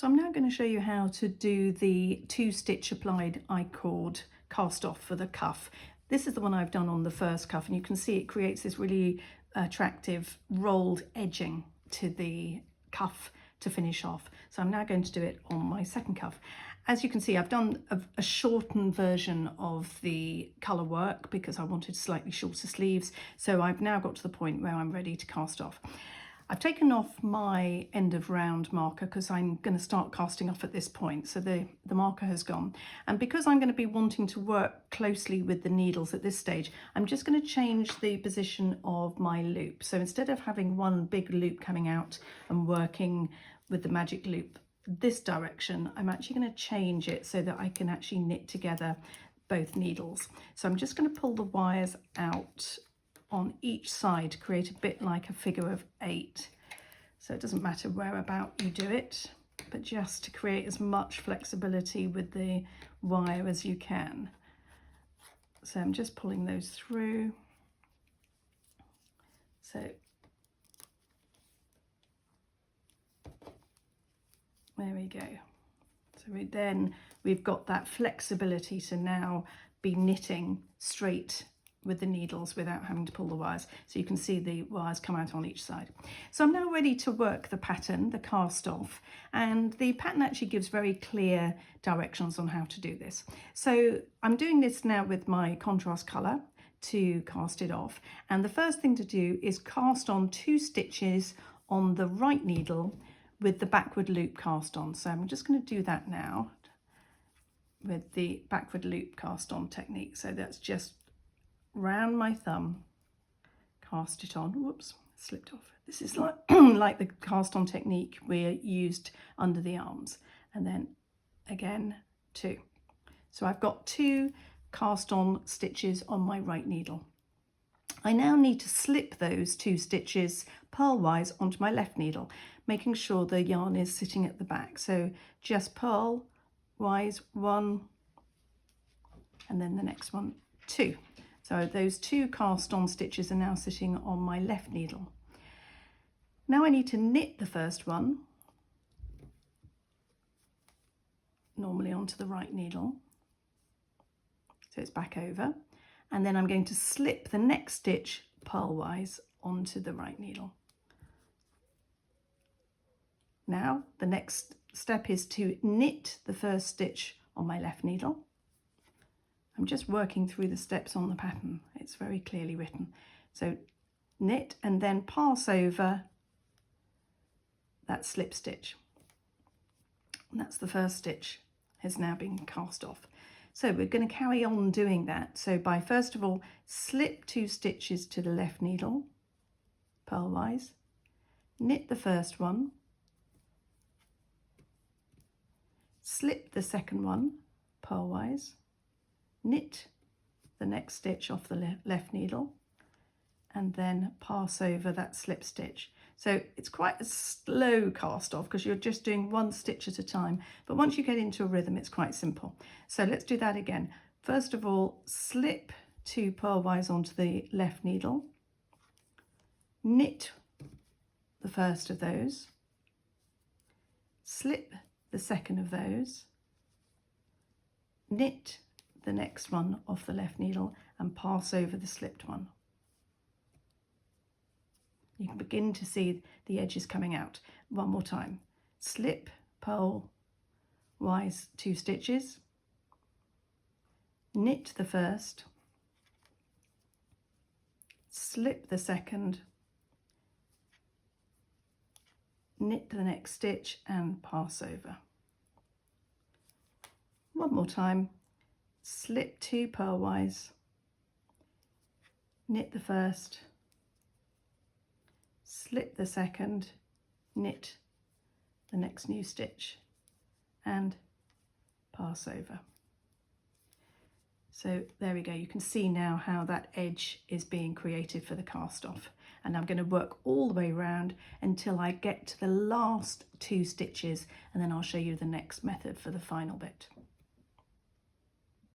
So I'm now going to show you how to do the 2-stitch applied I-cord cast off for the cuff. This is the one I've done on the first cuff, and you can see it creates this really attractive rolled edging to the cuff to finish off. So I'm now going to do it on my second cuff. As you can see, I've done a shortened version of the colour work because I wanted slightly shorter sleeves. So I've now got to the point where I'm ready to cast off. I've taken off my end of round marker because I'm going to start casting off at this point. So the marker has gone. And because I'm going to be wanting to work closely with the needles at this stage, I'm just going to change the position of my loop. So instead of having one big loop coming out and working with the magic loop this direction, I'm actually going to change it so that I can actually knit together both needles. So I'm just going to pull the wires out on each side to create a bit like a figure of 8. So it doesn't matter whereabout you do it, but just to create as much flexibility with the wire as you can. So I'm just pulling those through. So there we go. So we've got that flexibility to now be knitting straight with the needles without having to pull the wires. So you can see the wires come out on each side. So I'm now ready to work the pattern, the cast off, and the pattern actually gives very clear directions on how to do this. So I'm doing this now with my contrast colour to cast it off. And the first thing to do is cast on 2 stitches on the right needle with the backward loop cast on. So I'm just going to do that now with the backward loop cast on technique. So that's just round my thumb, cast it on. Whoops, slipped off. This is like like the cast on technique we used under the arms, and then again 2. So I've got 2 cast on stitches on my right needle. I now need to slip those 2 stitches purlwise onto my left needle, making sure the yarn is sitting at the back. So just purlwise 1, and then the next one 2. So those 2 cast on stitches are now sitting on my left needle. Now I need to knit the first one, normally onto the right needle. So it's back over. And then I'm going to slip the next stitch purlwise onto the right needle. Now the next step is to knit the first stitch on my left needle. I'm just working through the steps on the pattern. It's very clearly written. So knit and then pass over that slip stitch. And that's the first stitch has now been cast off. So we're going to carry on doing that. So by first of all, slip 2 stitches to the left needle, purlwise, knit the first one, slip the second one, purlwise, knit the next stitch off the left needle, and then pass over that slip stitch. So it's quite a slow cast off because you're just doing 1 stitch at a time, but once you get into a rhythm it's quite simple. So let's do that again. First of all, slip 2 purlwise onto the left needle, knit the first of those, slip the second of those, knit the next one off the left needle and pass over the slipped one. You can begin to see the edges coming out. One more time. Slip, purlwise 2 stitches, knit the first, slip the second, knit the next stitch and pass over. One more time. Slip 2 purlwise, knit the first, slip the second, knit the next new stitch and pass over. So there we go. You can see now how that edge is being created for the cast off, and I'm going to work all the way around until I get to the last 2 stitches, and then I'll show you the next method for the final bit.